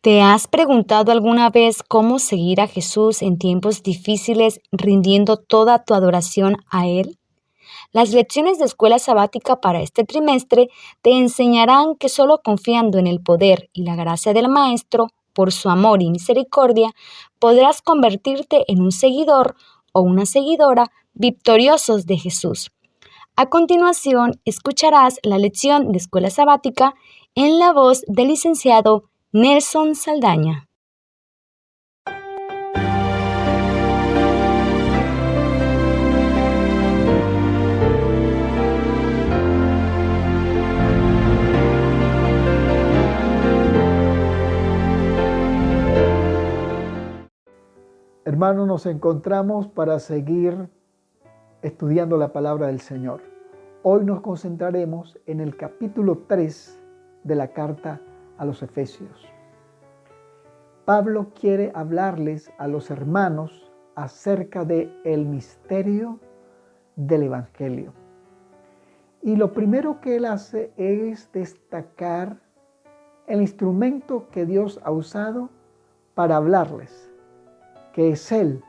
¿Te has preguntado alguna vez cómo seguir a Jesús en tiempos difíciles rindiendo toda tu adoración a Él? Las lecciones de escuela sabática para este trimestre te enseñarán que solo confiando en el poder y la gracia del Maestro, por su amor y misericordia, podrás convertirte en un seguidor o una seguidora victoriosos de Jesús. A continuación, escucharás la lección de escuela sabática en la voz del licenciado Nelson Saldaña. Hermanos, nos encontramos para seguir estudiando la palabra del Señor. Hoy nos concentraremos en el capítulo 3 de la carta a los Efesios. Pablo quiere hablarles a los hermanos acerca del misterio del Evangelio. Y lo primero que él hace es destacar el instrumento que Dios ha usado para hablarles, que es Él.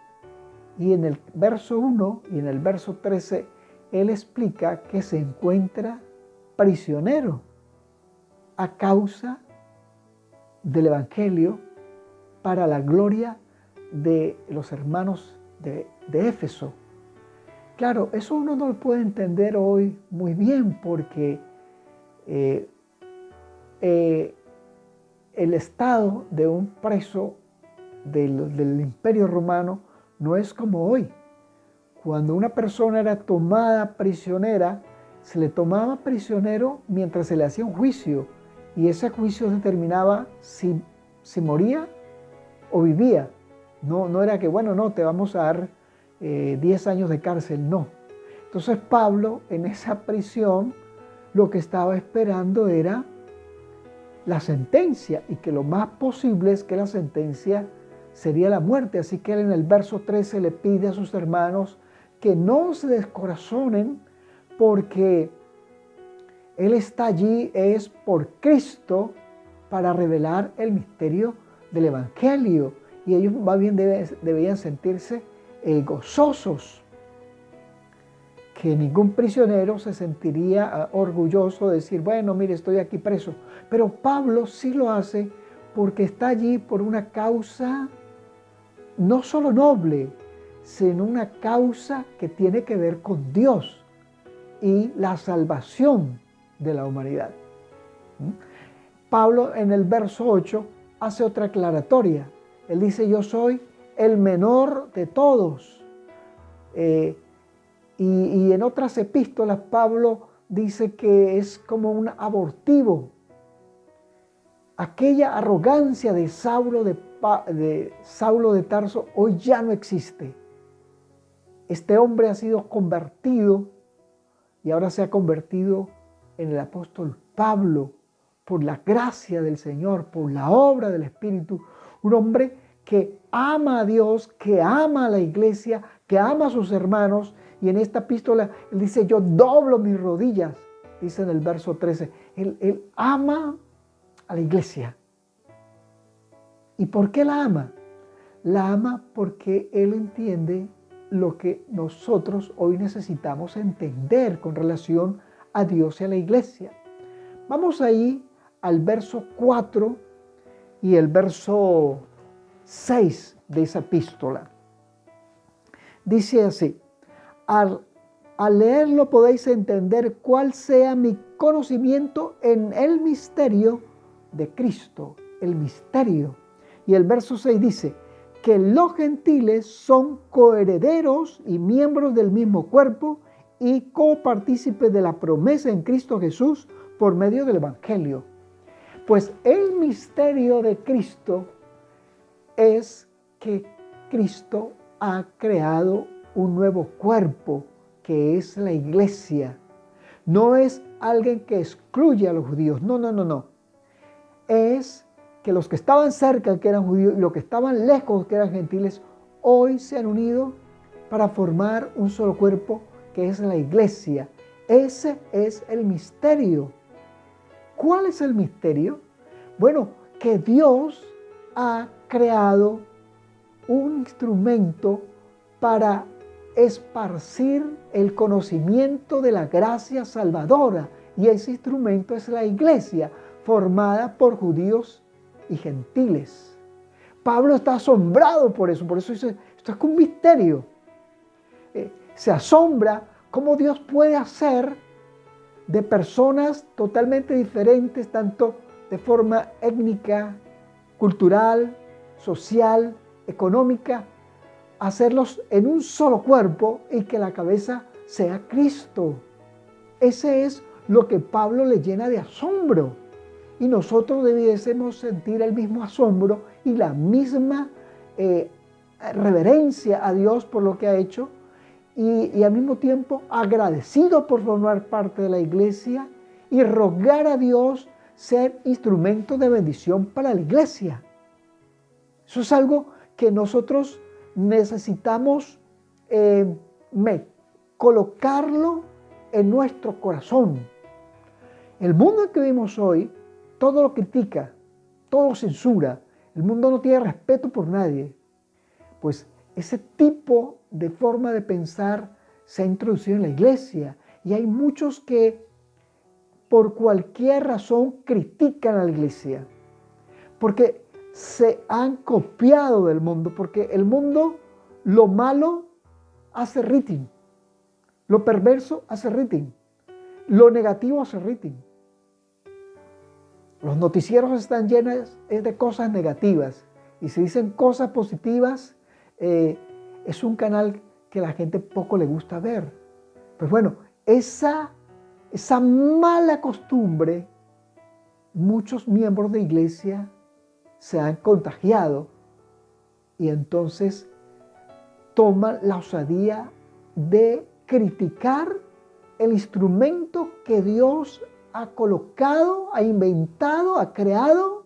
Y en el verso 1 y en el verso 13, Él explica que se encuentra prisionero a causa del Evangelio para la gloria de los hermanos de Éfeso. Claro, eso uno no lo puede entender hoy muy bien porque el estado de un preso del Imperio Romano no es como hoy. Cuando una persona era tomada prisionera, se le tomaba prisionero mientras se le hacía un juicio y ese juicio determinaba si moría o vivía. No era que, bueno, no, te vamos a dar 10 años de cárcel, no. Entonces Pablo en esa prisión lo que estaba esperando era la sentencia y que lo más posible es que la sentencia sería la muerte. Así que él en el verso 13 le pide a sus hermanos que no se descorazonen porque él está allí es por Cristo para revelar el misterio del Evangelio y ellos más bien debían sentirse gozosos, que ningún prisionero se sentiría orgulloso de decir, bueno, mire, estoy aquí preso. Pero Pablo sí lo hace porque está allí por una causa no solo noble, sino una causa que tiene que ver con Dios y la salvación de la humanidad. Pablo en el verso 8 hace otra aclaratoria. Él dice, yo soy el menor de todos. Y en otras epístolas Pablo dice que es como un abortivo. Aquella arrogancia de Saulo de Tarso hoy ya no existe. Este hombre ha sido convertido y ahora se ha convertido en el apóstol Pablo por la gracia del Señor, por la obra del Espíritu. Un hombre que ama a Dios, que ama a la iglesia, que ama a sus hermanos. Y en esta epístola él dice, yo doblo mis rodillas, dice en el verso 13. Él ama a la iglesia. ¿Y por qué la ama? La ama porque él entiende lo que nosotros hoy necesitamos entender con relación a Dios y a la iglesia. Vamos ahí al verso 4 y el verso 6 de esa epístola. Dice así, al leerlo podéis entender cuál sea mi conocimiento en el misterio de Cristo, el misterio. Y el verso 6 dice, que los gentiles son coherederos y miembros del mismo cuerpo y copartícipes de la promesa en Cristo Jesús por medio del Evangelio. Pues el misterio de Cristo es que Cristo ha creado un nuevo cuerpo que es la iglesia. No es alguien que excluye a los judíos, no. Es que los que estaban cerca, que eran judíos, y los que estaban lejos, que eran gentiles, hoy se han unido para formar un solo cuerpo que es la iglesia. Ese es el misterio. ¿Cuál es el misterio? Bueno, que Dios ha creado un instrumento para esparcir el conocimiento de la gracia salvadora. Y ese instrumento es la iglesia, formada por judíos y gentiles. Pablo está asombrado por eso dice, esto es un misterio. Se asombra cómo Dios puede hacer de personas totalmente diferentes, tanto de forma étnica, cultural, social, económica, hacerlos en un solo cuerpo y que la cabeza sea Cristo. Ese es lo que Pablo le llena de asombro. Y nosotros debiésemos sentir el mismo asombro y la misma reverencia a Dios por lo que ha hecho y al mismo tiempo agradecido por formar parte de la iglesia y rogar a Dios ser instrumento de bendición para la iglesia. Eso es algo que nosotros necesitamos colocarlo en nuestro corazón. El mundo en que vivimos hoy, todo lo critica, todo lo censura. El mundo no tiene respeto por nadie. Pues ese tipo de forma de pensar se ha introducido en la iglesia. Y hay muchos que por cualquier razón critican a la iglesia. Porque se han copiado del mundo. Porque el mundo, lo malo hace rating. Lo perverso hace rating. Lo negativo hace rating. Los noticieros están llenos de cosas negativas y si dicen cosas positivas, es un canal que a la gente poco le gusta ver. Pues bueno, esa mala costumbre, muchos miembros de iglesia se han contagiado y entonces toman la osadía de criticar el instrumento que Dios ha colocado, ha inventado, ha creado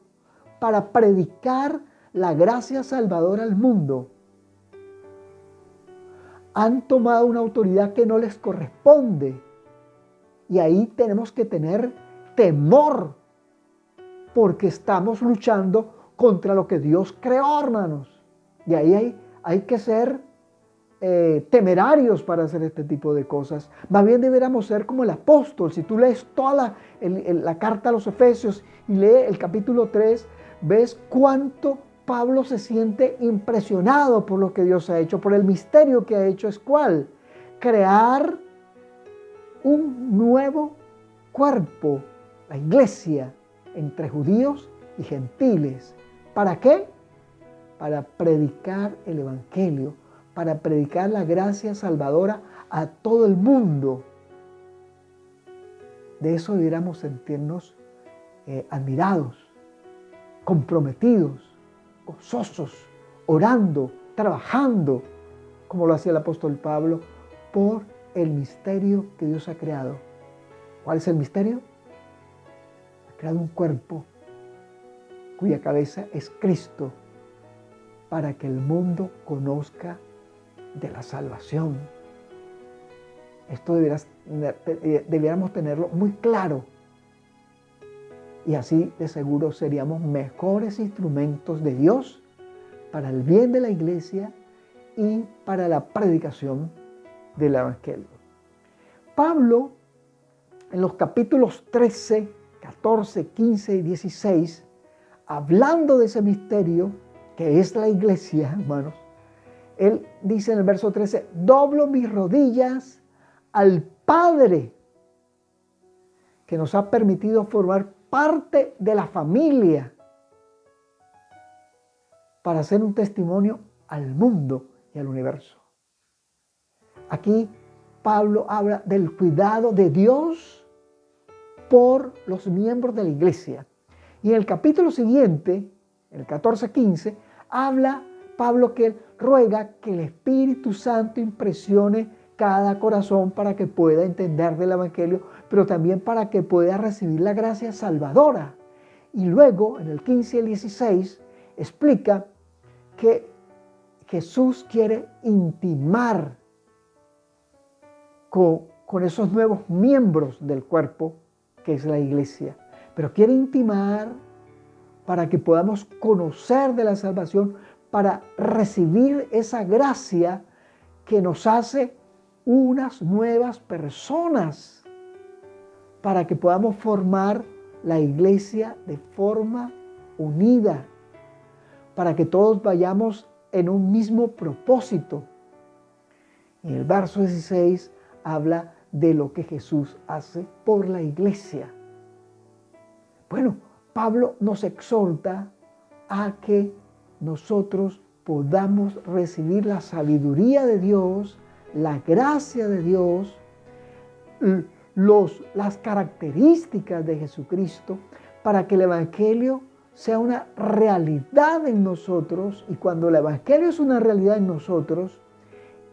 para predicar la gracia salvadora al mundo. Han tomado una autoridad que no les corresponde y ahí tenemos que tener temor porque estamos luchando contra lo que Dios creó, hermanos. Y ahí hay que ser temerarios para hacer este tipo de cosas. Más bien deberíamos ser como el apóstol. Si tú lees toda la carta a los Efesios y lees el capítulo 3, ves cuánto Pablo se siente impresionado por lo que Dios ha hecho, por el misterio que ha hecho. ¿Es cuál? Crear un nuevo cuerpo, la iglesia, entre judíos y gentiles. ¿Para qué? Para predicar el evangelio, para predicar la gracia salvadora a todo el mundo. De eso debiéramos sentirnos admirados, comprometidos, gozosos, orando, trabajando, como lo hacía el apóstol Pablo, por el misterio que Dios ha creado. ¿Cuál es el misterio? Ha creado un cuerpo cuya cabeza es Cristo, para que el mundo conozca de la salvación. Esto debiéramos tenerlo muy claro. Y así de seguro seríamos mejores instrumentos de Dios para el bien de la iglesia y para la predicación del evangelio. Pablo, en los capítulos 13, 14, 15 y 16, hablando de ese misterio que es la iglesia, hermanos, él dice en el verso 13, doblo mis rodillas al Padre que nos ha permitido formar parte de la familia para hacer un testimonio al mundo y al universo. Aquí Pablo habla del cuidado de Dios por los miembros de la iglesia. Y en el capítulo siguiente, el 14-15, habla Pablo que él ruega que el Espíritu Santo impresione cada corazón para que pueda entender del Evangelio, pero también para que pueda recibir la gracia salvadora. Y luego, en el 15 y el 16, explica que Jesús quiere intimar con esos nuevos miembros del cuerpo que es la iglesia. Pero quiere intimar para que podamos conocer de la salvación, para recibir esa gracia que nos hace unas nuevas personas, para que podamos formar la iglesia de forma unida, para que todos vayamos en un mismo propósito. Y el verso 16 habla de lo que Jesús hace por la iglesia. Bueno, Pablo nos exhorta a que nosotros podamos recibir la sabiduría de Dios, la gracia de Dios, las características de Jesucristo, para que el Evangelio sea una realidad en nosotros. Y cuando el Evangelio es una realidad en nosotros,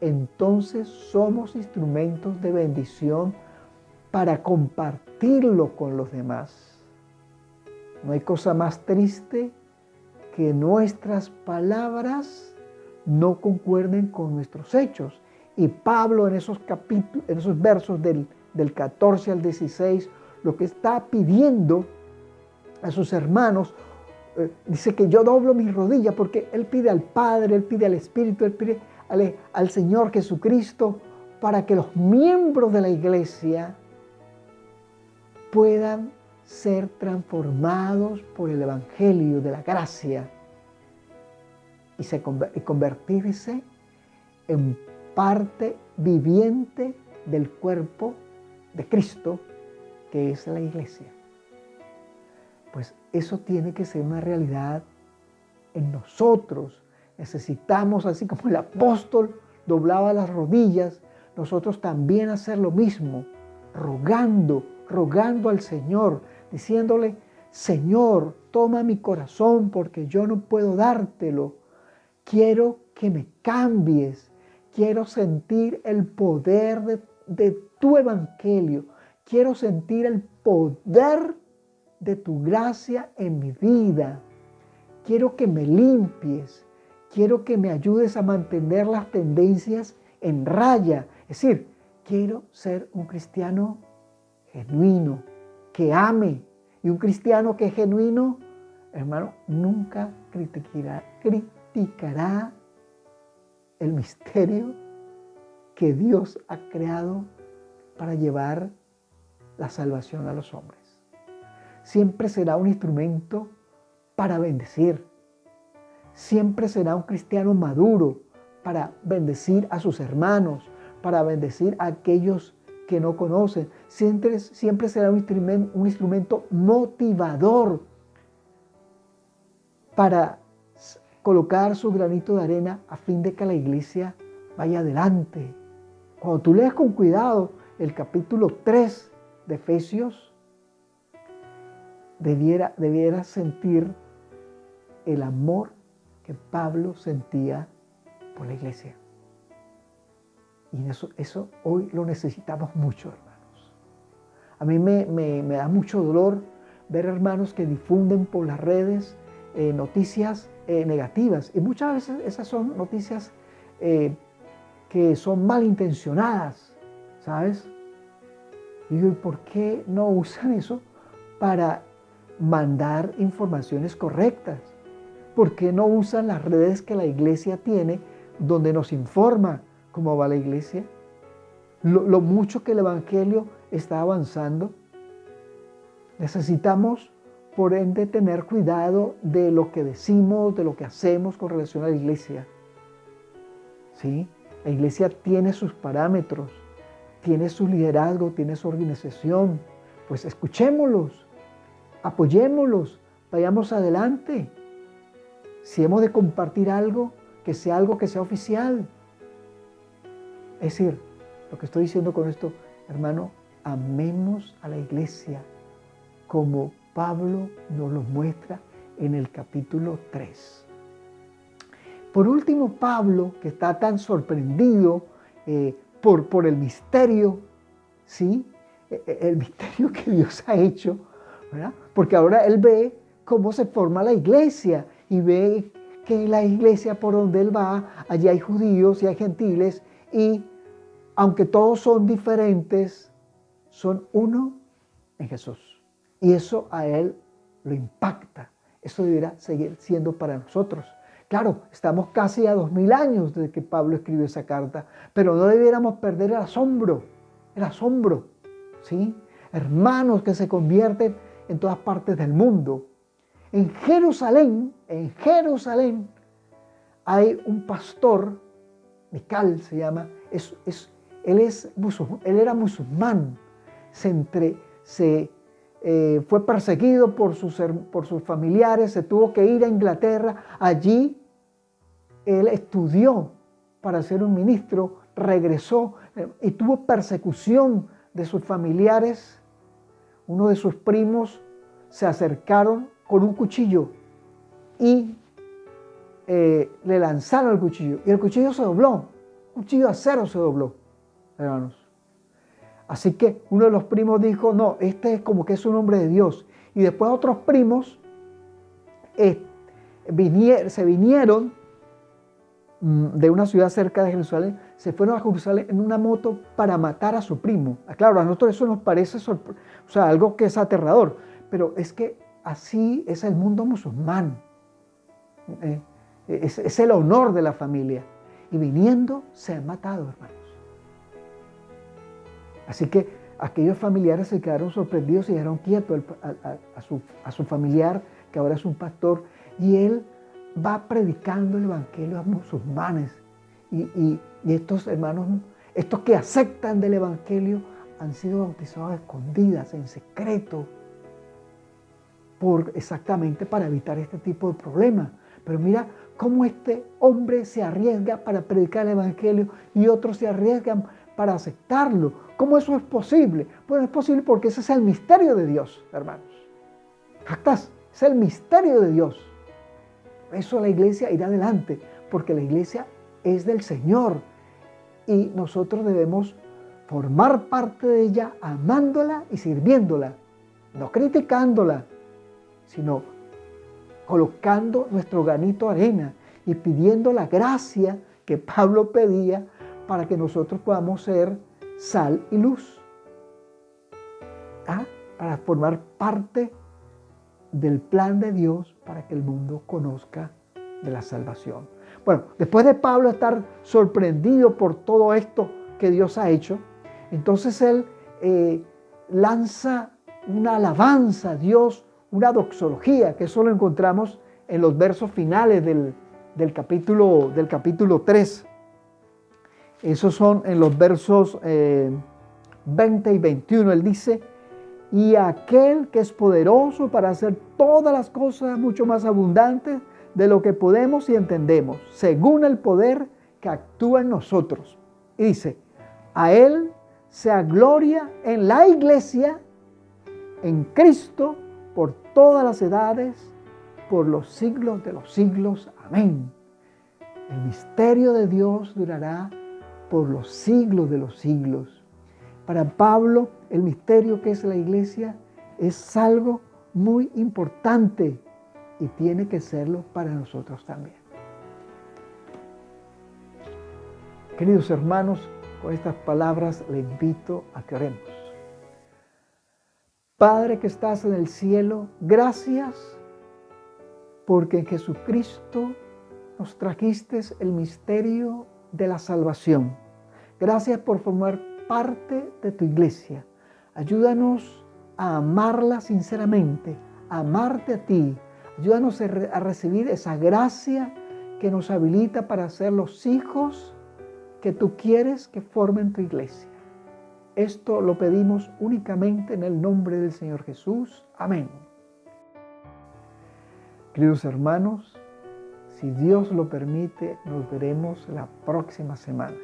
entonces somos instrumentos de bendición para compartirlo con los demás. No hay cosa más triste que nuestras palabras no concuerden con nuestros hechos. Y Pablo en esos versos del 14 al 16, lo que está pidiendo a sus hermanos, dice que yo doblo mis rodillas, porque él pide al Padre, él pide al Espíritu, él pide al Señor Jesucristo, para que los miembros de la iglesia puedan ser transformados por el Evangelio de la gracia y convertirse en parte viviente del cuerpo de Cristo, que es la iglesia. Pues eso tiene que ser una realidad en nosotros. Necesitamos, así como el apóstol doblaba las rodillas, nosotros también hacer lo mismo, rogando al Señor, diciéndole: Señor, toma mi corazón porque yo no puedo dártelo. Quiero que me cambies. Quiero sentir el poder de tu evangelio. Quiero sentir el poder de tu gracia en mi vida. Quiero que me limpies. Quiero que me ayudes a mantener las tendencias en raya. Es decir, quiero ser un cristiano genuino, que ame. Y un cristiano que es genuino, hermano, nunca criticará el misterio que Dios ha creado para llevar la salvación a los hombres. Siempre será un instrumento para bendecir. Siempre será un cristiano maduro para bendecir a sus hermanos, para bendecir a aquellos que no conocen. Siempre será un instrumento motivador para colocar su granito de arena a fin de que la iglesia vaya adelante. Cuando tú leas con cuidado el capítulo 3 de Efesios, debieras sentir el amor que Pablo sentía por la iglesia. Y eso hoy lo necesitamos mucho, hermanos. A mí me da mucho dolor ver hermanos que difunden por las redes noticias negativas. Y muchas veces esas son noticias que son malintencionadas, ¿sabes? Y digo, ¿por qué no usan eso para mandar informaciones correctas? ¿Por qué no usan las redes que la iglesia tiene, donde nos informa cómo va la iglesia? Lo mucho que el evangelio está avanzando. Necesitamos, por ende, tener cuidado de lo que decimos, de lo que hacemos con relación a la iglesia. ¿Sí? La iglesia tiene sus parámetros, tiene su liderazgo, tiene su organización. Pues escuchémoslos, apoyémoslos, vayamos adelante. Si hemos de compartir algo que sea oficial. Es decir, lo que estoy diciendo con esto, hermano, amemos a la iglesia como Pablo nos lo muestra en el capítulo 3. Por último, Pablo, que está tan sorprendido por el misterio, ¿sí? El misterio que Dios ha hecho, ¿verdad? Porque ahora él ve cómo se forma la iglesia y ve que en la iglesia por donde él va, allí hay judíos y hay gentiles, y aunque todos son diferentes, son uno en Jesús. Y eso a él lo impacta. Eso deberá seguir siendo para nosotros. Claro, estamos casi a 2000 años desde que Pablo escribió esa carta, pero no debiéramos perder el asombro, ¿sí? Hermanos que se convierten en todas partes del mundo. En Jerusalén, hay un pastor, Mical se llama, él era musulmán, fue perseguido por sus familiares, se tuvo que ir a Inglaterra. Allí él estudió para ser un ministro, regresó y tuvo persecución de sus familiares. Uno de sus primos se acercaron con un cuchillo y le lanzaron el cuchillo. Y el cuchillo se dobló, un cuchillo de acero se dobló, hermanos. Así que uno de los primos dijo, no, este es como que es un hombre de Dios. Y después otros primos se vinieron de una ciudad cerca de Jerusalén, se fueron a Jerusalén en una moto para matar a su primo. Claro, a nosotros eso nos parece algo que es aterrador, pero es que así es el mundo musulmán. Es el honor de la familia. Y viniendo se han matado, hermanos. Así que aquellos familiares se quedaron sorprendidos y dejaron quieto a su familiar, que ahora es un pastor, y él va predicando el evangelio a musulmanes. Y estos hermanos, estos que aceptan del evangelio, han sido bautizados a escondidas, en secreto, exactamente para evitar este tipo de problemas. Pero mira cómo este hombre se arriesga para predicar el evangelio y otros se arriesgan para aceptarlo. ¿Cómo eso es posible? Bueno, es posible porque ese es el misterio de Dios, hermanos. Es el misterio de Dios. Por eso la iglesia irá adelante, porque la iglesia es del Señor y nosotros debemos formar parte de ella, amándola y sirviéndola, no criticándola, sino colocando nuestro granito de arena y pidiendo la gracia que Pablo pedía para que nosotros podamos ser sal y luz, para formar parte del plan de Dios para que el mundo conozca de la salvación. Bueno, después de Pablo estar sorprendido por todo esto que Dios ha hecho, entonces él lanza una alabanza a Dios, una doxología, que eso lo encontramos en los versos finales del capítulo 3. Esos son en los versos 20 y 21. Él dice, y aquel que es poderoso para hacer todas las cosas mucho más abundantes de lo que podemos y entendemos, según el poder que actúa en nosotros. Y dice, a él sea gloria en la iglesia, en Cristo, por todas las edades, por los siglos de los siglos. Amén. El misterio de Dios durará por los siglos de los siglos. Para Pablo, el misterio que es la iglesia es algo muy importante y tiene que serlo para nosotros también. Queridos hermanos, con estas palabras le invito a que oremos. Padre que estás en el cielo, gracias porque en Jesucristo nos trajiste el misterio de la salvación. Gracias por formar parte de tu iglesia. Ayúdanos a amarla sinceramente, a amarte a ti. Ayúdanos a recibir esa gracia que nos habilita para ser los hijos que tú quieres que formen tu iglesia. Esto lo pedimos únicamente en el nombre del Señor Jesús. Amén. Queridos hermanos, si Dios lo permite, nos veremos la próxima semana.